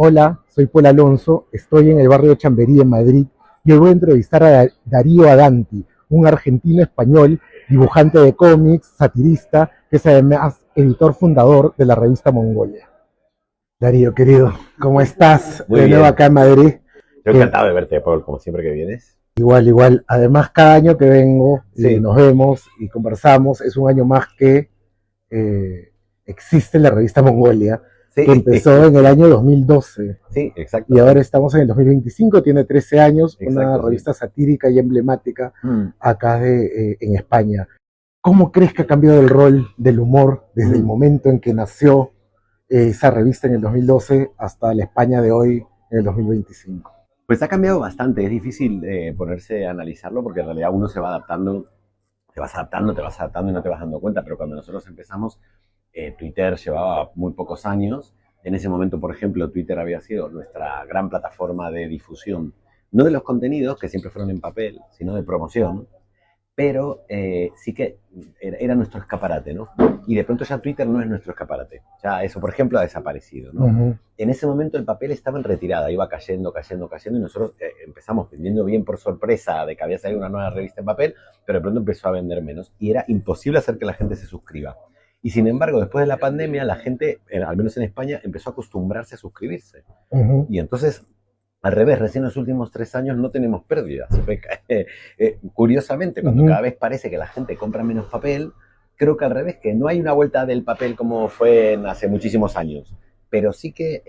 Hola, soy Paul Alonso, estoy en el barrio de Chamberí, en Madrid, y hoy voy a entrevistar a Darío Adanti, un argentino español, dibujante de cómics, satirista, que es además editor fundador de la revista Mongolia. Darío, querido, ¿cómo estás? Muy De nuevo bien, acá en Madrid. yo Que encantado de verte, Paul, como siempre que vienes. igual. Además, cada año que vengo y Sí, nos vemos y conversamos, es un año más que eh, existe la revista Mongolia, sí, que empezó en el año 2012. sí, Y exacto, ahora estamos en el 2025, tiene 13 años, una exacto, sí. revista satírica y emblemática Mm, acá en España. ¿Cómo crees que ha cambiado el rol del humor desde el mm. momento en que nació esa revista en el 2012 hasta la España de hoy en el 2025? Pues ha cambiado bastante, es difícil ponerse a analizarlo porque en realidad uno se va adaptando, te vas adaptando y no te vas dando cuenta, pero cuando nosotros empezamos, Twitter llevaba muy pocos años. En ese momento, por ejemplo, Twitter había sido nuestra gran plataforma de difusión, no de los contenidos, que siempre fueron en papel, sino de promoción. Pero sí que era nuestro escaparate, ¿no? Y de pronto ya Twitter no es nuestro escaparate. Ya eso, por ejemplo, ha desaparecido, ¿no? Uh-huh. En ese momento el papel estaba en retirada, iba cayendo, y nosotros empezamos vendiendo bien por sorpresa de que había salido una nueva revista en papel, pero de pronto empezó a vender menos y era imposible hacer que la gente se suscriba. Y sin embargo, después de la pandemia, la gente, al menos en España, empezó a acostumbrarse a suscribirse. Uh-huh. Y entonces al revés, recién en los últimos 3 años no tenemos pérdidas. Curiosamente, cuando Uh-huh. cada vez parece que la gente compra menos papel, creo que al revés, que no hay una vuelta del papel como fue hace muchísimos años. Pero sí que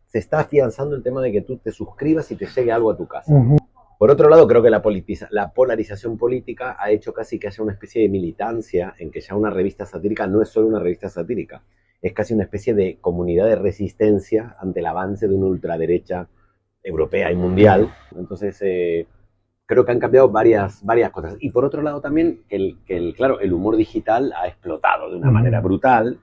se está afianzando el tema de que tú te suscribas y te llegue algo a tu casa. Uh-huh. Por otro lado, creo que la polarización política ha hecho casi que haya una especie de militancia en que ya una revista satírica no es solo una revista satírica, es casi una especie de comunidad de resistencia ante el avance de una ultraderecha europea y mundial. Entonces, creo que han cambiado varias cosas. Y por otro lado también, claro, el humor digital ha explotado de una manera brutal,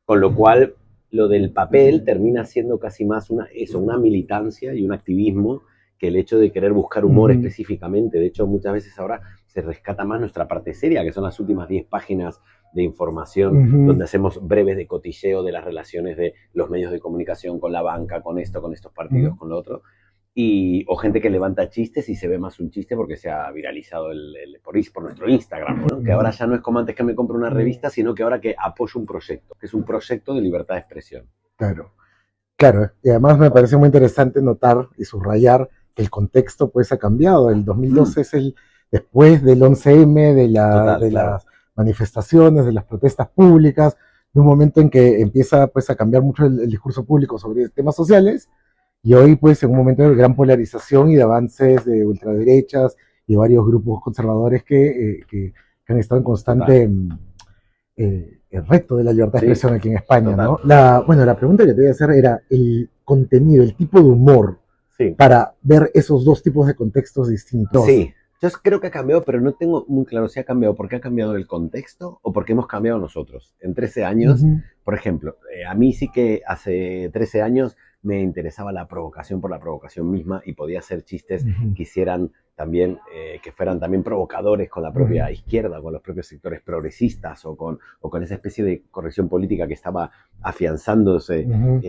con lo cual lo del papel termina siendo casi más una militancia y un activismo que el hecho de querer buscar humor Uh-huh. específicamente. De hecho, muchas veces ahora se rescata más nuestra parte seria, que son las últimas 10 páginas de información, Uh-huh. donde hacemos breves de cotilleo de las relaciones de los medios de comunicación con la banca, con esto, con estos partidos, Uh-huh. con lo otro. O gente que levanta chistes y se ve más un chiste porque se ha viralizado por nuestro Instagram, ¿no? Que ahora ya no es como antes que me compro una revista, sino que ahora que apoyo un proyecto, que es un proyecto de libertad de expresión. Claro, y además me parece muy interesante notar y subrayar que el contexto pues ha cambiado. El 2012 es el después del 11M, Total, de claro. las manifestaciones, de las protestas públicas, de un momento en que empieza pues a cambiar mucho el discurso público sobre temas sociales, y hoy pues en un momento de gran polarización y de avances de ultraderechas y varios grupos conservadores que han estado en constante Total. el reto de la libertad de Sí, expresión aquí en España, ¿no? total. La pregunta que te voy a hacer era el contenido, el tipo de humor Sí. para ver esos dos tipos de contextos distintos. Sí, yo creo que ha cambiado, pero no tengo muy claro si ha cambiado porque ha cambiado el contexto o porque hemos cambiado nosotros. En 13 años, Uh-huh. por ejemplo, a mí sí que hace 13 años me interesaba la provocación por la provocación misma y podía hacer chistes Uh-huh. que hicieran también, que fueran también provocadores con la propia Uh-huh. izquierda, con los propios sectores progresistas o con esa especie de corrección política que estaba afianzándose. Uh-huh.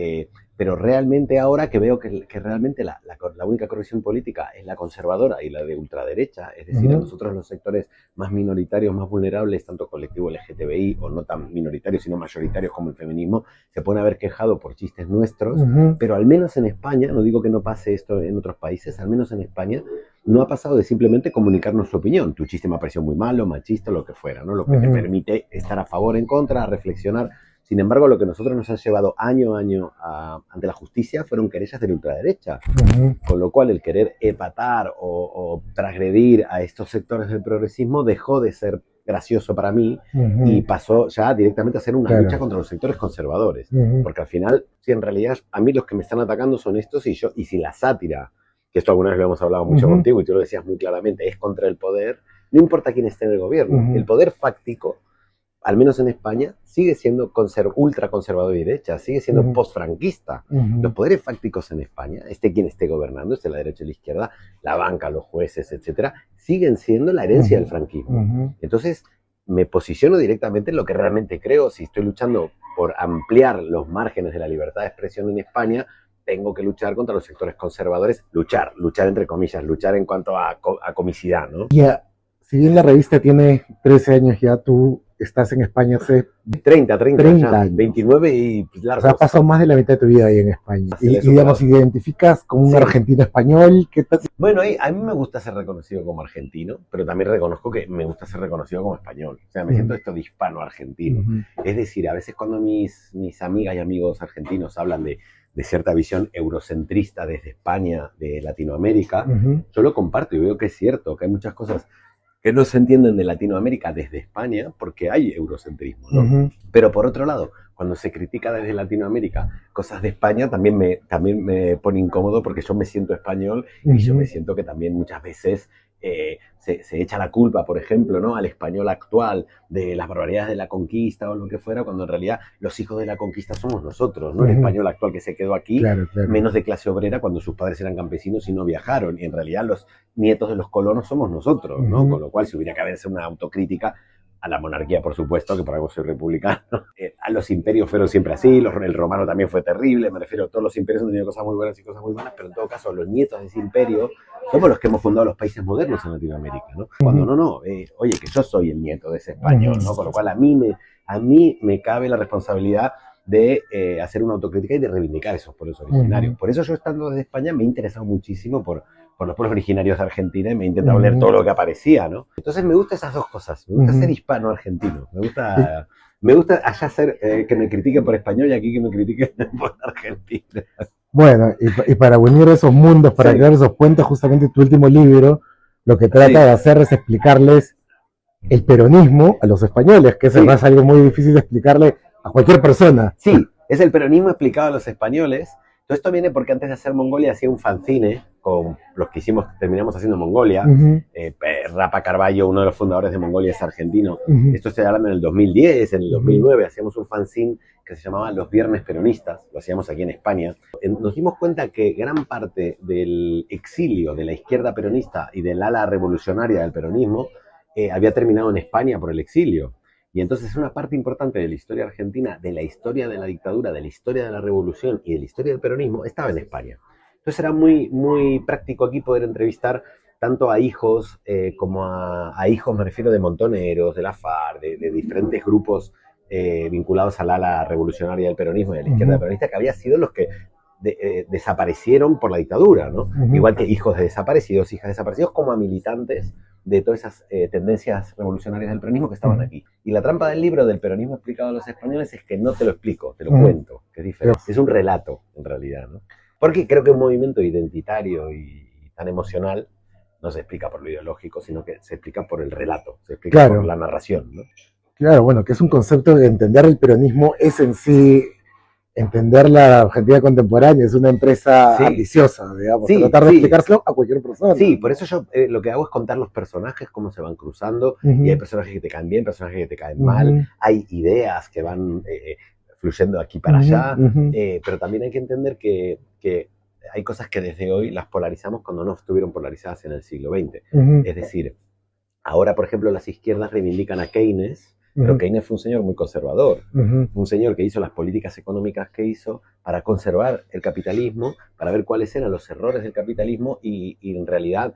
Pero realmente ahora que veo que realmente la única corrección política es la conservadora y la de ultraderecha, es decir, a Uh-huh. nosotros los sectores más minoritarios, más vulnerables, tanto colectivo LGTBI o no tan minoritarios, sino mayoritarios como el feminismo, se pueden haber quejado por chistes nuestros, Uh-huh. pero al menos en España, no digo que no pase esto en otros países, al menos en España, no ha pasado de simplemente comunicarnos su opinión. Tu chiste me ha parecido muy malo, machista, lo que fuera, ¿no? Lo que te Uh-huh. permite estar a favor, en contra, a reflexionar. Sin embargo, lo que nosotros nos ha llevado año a año ante la justicia fueron querellas de la ultraderecha. Uh-huh. Con lo cual, el querer epatar o transgredir a estos sectores del progresismo dejó de ser gracioso para mí y Uh-huh. pasó ya directamente a ser una Claro. lucha contra los sectores conservadores. Uh-huh. Porque al final, si en realidad a mí los que me están atacando son estos y si la sátira, que esto alguna vez lo hemos hablado mucho Uh-huh. contigo y tú lo decías muy claramente, es contra el poder, no importa quién esté en el gobierno. Uh-huh. El poder fáctico, al menos en España, sigue siendo ultraconservador y derecha, sigue siendo Uh-huh. postfranquista. Uh-huh. Los poderes fácticos en España, quien esté gobernando, esté la derecha o la izquierda, la banca, los jueces, etcétera, siguen siendo la herencia del franquismo. Uh-huh. Entonces, me posiciono directamente en lo que realmente creo. Si estoy luchando por ampliar los márgenes de la libertad de expresión en España, tengo que luchar contra los sectores conservadores, luchar entre comillas, luchar en cuanto a comicidad, ¿no? Ya, si bien la revista tiene 13 años ya, tú estás en España hace 30 30 años. 29 y largos. O sea, has pasado más de la mitad de tu vida ahí en España. Y Eso, digamos, claro. identificas como un Sí. argentino español. ¿Qué tal? Bueno, a mí me gusta ser reconocido como argentino, pero también reconozco que me gusta ser reconocido como español. O sea, me siento esto de hispano-argentino. Es decir, a veces cuando mis amigas y amigos argentinos hablan de cierta visión eurocentrista desde España, de Latinoamérica, yo lo comparto y veo que es cierto, que hay muchas cosas que no se entienden de Latinoamérica desde España porque hay eurocentrismo, ¿no? Pero por otro lado, cuando se critica desde Latinoamérica cosas de España, también me pone incómodo porque yo me siento español y yo me siento que también muchas veces se echa la culpa, por ejemplo, ¿no?, al español actual de las barbaridades de la conquista o lo que fuera, cuando en realidad los hijos de la conquista somos nosotros, ¿no? El español actual que se quedó aquí, Claro. menos de clase obrera cuando sus padres eran campesinos y no viajaron. Y en realidad los nietos de los colonos somos nosotros, ¿no? Con lo cual, si hubiera que hacerse una autocrítica a la monarquía, por supuesto, que por algo soy republicano, a los imperios fueron siempre así, el romano también fue terrible, me refiero, todos los imperios han tenido cosas muy buenas y cosas muy malas, pero en todo caso, los nietos de ese imperio somos los que hemos fundado los países modernos en Latinoamérica, ¿no? Cuando oye, que yo soy el nieto de ese español, ¿no? Con lo cual a mí me cabe la responsabilidad de hacer una autocrítica y de reivindicar esos pueblos originarios. Por eso yo, estando desde España, me he interesado muchísimo por los pueblos originarios de Argentina y me he intentado leer todo lo que aparecía, ¿no? Entonces me gustan esas dos cosas. Me gusta ser hispano-argentino. Me gusta allá ser que me critiquen por español y aquí que me critiquen por Argentina. Bueno, y para unir esos mundos, para crear esos puentes, justamente tu último libro, lo que trata de hacer es explicarles el peronismo a los españoles, que es además algo muy difícil de explicarle a cualquier persona. Sí, es el peronismo explicado a los españoles. Todo esto viene porque antes de hacer Mongolia hacía un fanzine con los que terminamos haciendo Mongolia. Rapa Carballo, uno de los fundadores de Mongolia, es argentino. Esto estoy hablando en el 2010, en el 2009 hacíamos un fanzine que se llamaba Los Viernes Peronistas, lo hacíamos aquí en España. Nos dimos cuenta que gran parte del exilio de la izquierda peronista y del ala revolucionaria del peronismo había terminado en España por el exilio. Y entonces una parte importante de la historia argentina, de la historia de la dictadura, de la historia de la revolución y de la historia del peronismo, estaba en España. Entonces era muy, muy práctico aquí poder entrevistar tanto a hijos como a hijos, me refiero, de montoneros, de la FARC, de diferentes grupos vinculados al ala revolucionaria del peronismo y de la izquierda peronista, que había sido los que desaparecieron por la dictadura, ¿no? Igual que hijos de desaparecidos, hijas de desaparecidos, como a militantes de todas esas tendencias revolucionarias del peronismo que estaban aquí. Y la trampa del libro del peronismo explicado a los españoles es que no te lo explico, te lo cuento, que es diferente. Es un relato, en realidad, ¿no? Porque creo que un movimiento identitario y tan emocional no se explica por lo ideológico, sino que se explica por el relato, se explica por la narración, ¿no? Claro, bueno, que es un concepto de entender el peronismo, es en sí entender la Argentina contemporánea, es una empresa ambiciosa, digamos, tratar de explicárselo a cualquier persona. Sí, por eso yo lo que hago es contar los personajes, cómo se van cruzando, y hay personajes que te caen bien, personajes que te caen mal, hay ideas que van fluyendo aquí para allá, pero también hay que entender que hay cosas que desde hoy las polarizamos cuando no estuvieron polarizadas en el siglo XX. Es decir, ahora, por ejemplo, las izquierdas reivindican a Keynes, pero Keynes fue un señor muy conservador, un señor que hizo las políticas económicas que hizo para conservar el capitalismo, para ver cuáles eran los errores del capitalismo y en realidad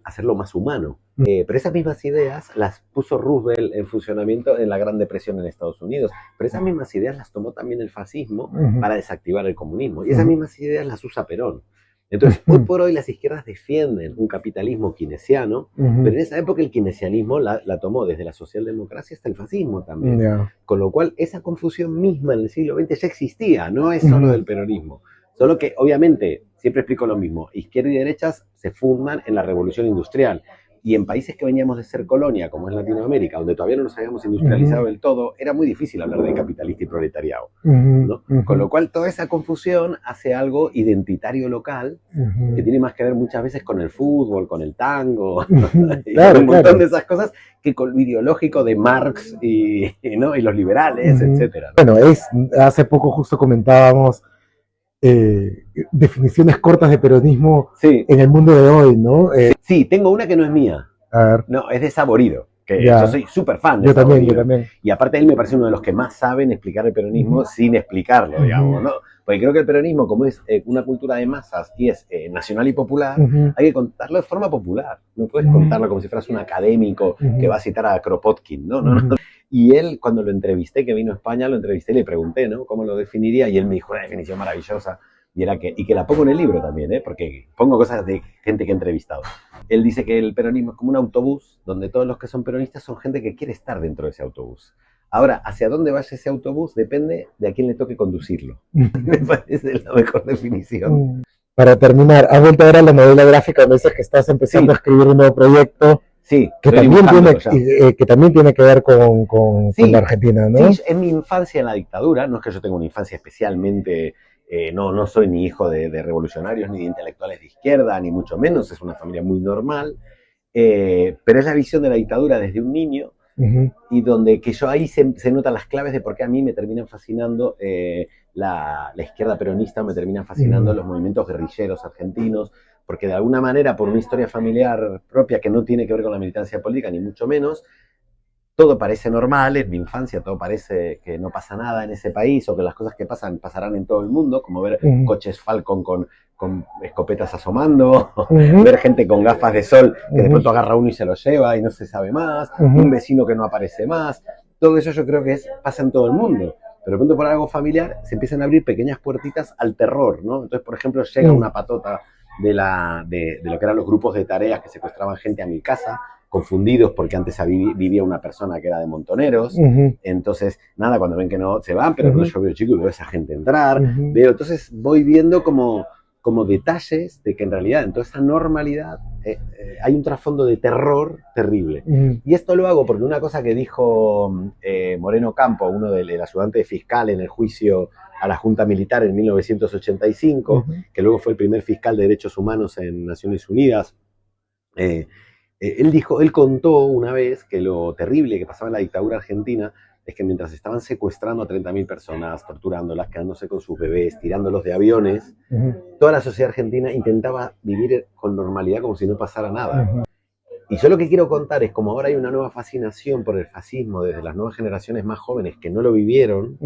hacerlo más humano. Pero esas mismas ideas las puso Roosevelt en funcionamiento en la Gran Depresión en Estados Unidos, pero esas mismas ideas las tomó también el fascismo para desactivar el comunismo, y esas mismas ideas las usa Perón. Entonces, hoy por hoy las izquierdas defienden un capitalismo keynesiano, pero en esa época el keynesianismo la tomó desde la socialdemocracia hasta el fascismo también. Con lo cual, esa confusión misma en el siglo XX ya existía, no es solo del peronismo. Solo que, obviamente, siempre explico lo mismo, izquierda y derechas se fundan en la revolución industrial. Y en países que veníamos de ser colonia, como es Latinoamérica, donde todavía no nos habíamos industrializado del todo, era muy difícil hablar de capitalista y proletariado, ¿no? Con lo cual, toda esa confusión hace algo identitario local, que tiene más que ver muchas veces con el fútbol, con el tango, y con un montón de esas cosas, que con lo ideológico de Marx ¿no? y los liberales, etcétera. Bueno, hace poco justo comentábamos definiciones cortas de peronismo en el mundo de hoy, ¿no? Sí, tengo una que no es mía. A ver. No, es de Saborido, que Ya. yo soy súper fan de Yo Estados también, yo Unidos. también. Y aparte él me parece uno de los que más saben explicar el peronismo sin explicarlo, digamos, ¿no? Porque creo que el peronismo, como es una cultura de masas y es nacional y popular, hay que contarlo de forma popular. No puedes contarlo como si fueras un académico que va a citar a Kropotkin, ¿no? No. Y él, cuando lo entrevisté, que vino a España, lo entrevisté y le pregunté, ¿no? ¿Cómo lo definiría? Y él me dijo una definición maravillosa. Y que la pongo en el libro también, porque pongo cosas de gente que he entrevistado. Él dice que el peronismo es como un autobús donde todos los que son peronistas son gente que quiere estar dentro de ese autobús. Ahora, hacia dónde vaya ese autobús depende de a quién le toque conducirlo. Me parece la mejor definición. Para terminar, has vuelto ahora a la novela gráfica, me dices que estás empezando a escribir un nuevo proyecto. Sí, que también tiene que ver con la Argentina, ¿no? Sí, en mi infancia en la dictadura, no es que yo tenga una infancia especialmente... no soy ni hijo de revolucionarios ni de intelectuales de izquierda, ni mucho menos, es una familia muy normal, pero es la visión de la dictadura desde un niño, y donde que yo ahí se notan las claves de por qué a mí me terminan fascinando la izquierda peronista, me terminan fascinando los movimientos guerrilleros argentinos, porque de alguna manera, por una historia familiar propia que no tiene que ver con la militancia política, ni mucho menos, todo parece normal, en mi infancia todo parece que no pasa nada en ese país, o que las cosas que pasan pasarán en todo el mundo, como ver coches Falcon con escopetas asomando, ver gente con gafas de sol que de pronto agarra uno y se lo lleva y no se sabe más, un vecino que no aparece más. Todo eso yo creo que pasa en todo el mundo. Pero de pronto por algo familiar se empiezan a abrir pequeñas puertitas al terror, ¿no? Entonces, por ejemplo, llega una patota de lo que eran los grupos de tareas que secuestraban gente a mi casa, confundidos porque antes vivía una persona que era de Montoneros. Entonces, nada, cuando ven que no se van, pero yo veo chico y veo a esa gente entrar, entonces voy viendo como detalles de que en realidad en toda esa normalidad hay un trasfondo de terror terrible. Y esto lo hago porque una cosa que dijo Moreno Campo, uno del ayudante de fiscal en el juicio a la Junta Militar en 1985, que luego fue el primer fiscal de derechos humanos en Naciones Unidas, él contó una vez que lo terrible que pasaba en la dictadura argentina es que mientras estaban secuestrando a 30.000 personas, torturándolas, quedándose con sus bebés, tirándolos de aviones, toda la sociedad argentina intentaba vivir con normalidad como si no pasara nada. Y yo lo que quiero contar es como ahora hay una nueva fascinación por el fascismo desde las nuevas generaciones más jóvenes que no lo vivieron,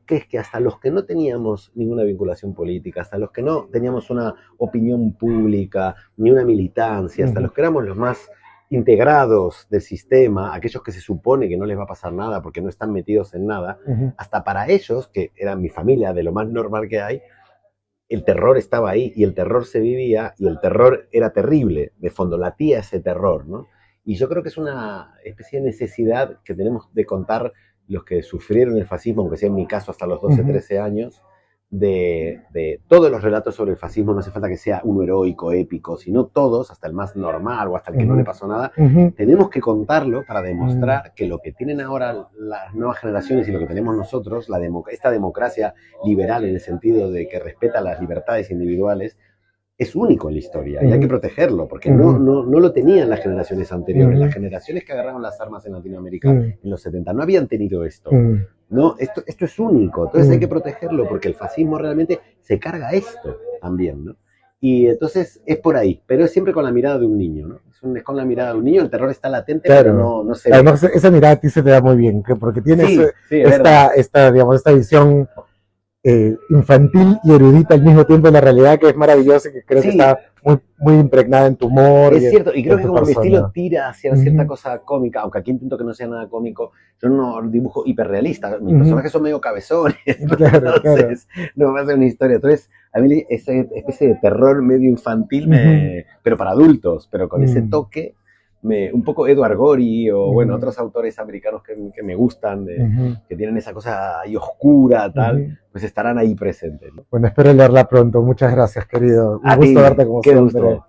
que es que hasta los que no teníamos ninguna vinculación política, hasta los que no teníamos una opinión pública, ni una militancia, hasta los que éramos los más integrados del sistema, aquellos que se supone que no les va a pasar nada porque no están metidos en nada, hasta para ellos, que eran mi familia, de lo más normal que hay, el terror estaba ahí y el terror se vivía y el terror era terrible, de fondo latía ese terror, ¿no? Y yo creo que es una especie de necesidad que tenemos de contar los que sufrieron el fascismo, aunque sea en mi caso hasta los 12, 13 años, de todos los relatos sobre el fascismo. No hace falta que sea uno heroico, épico, sino todos, hasta el más normal o hasta el que no le pasó nada, tenemos que contarlo para demostrar que lo que tienen ahora las nuevas generaciones y lo que tenemos nosotros, esta democracia liberal en el sentido de que respeta las libertades individuales, es único en la historia y hay que protegerlo porque no lo tenían las generaciones anteriores. Las generaciones que agarraron las armas en Latinoamérica en los 70 no habían tenido esto. No, esto es único, entonces hay que protegerlo porque el fascismo realmente se carga esto también, ¿no? Y entonces es por ahí, pero es siempre con la mirada de un niño, ¿no? Es con la mirada de un niño, el terror está latente, claro, pero no se ve. Además, esa mirada a ti se te da muy bien, porque tienes esta visión infantil y erudita al mismo tiempo en la realidad, que es maravillosa y que creo que está muy impregnada en tu humor. Es cierto, y creo que como mi estilo tira hacia cierta cosa cómica, aunque aquí intento que no sea nada cómico, yo no dibujo hiperrealista, mis personajes son medio cabezones, entonces no me hace una historia. Entonces, a mí esa especie de terror medio infantil, pero para adultos, pero con ese toque, un poco Edward Gorey o bueno, otros autores americanos que me gustan, que tienen esa cosa ahí oscura, tal, pues estarán ahí presentes, ¿no? Bueno, espero leerla pronto. Muchas gracias, querido. Un gusto verte como siempre. Gusto.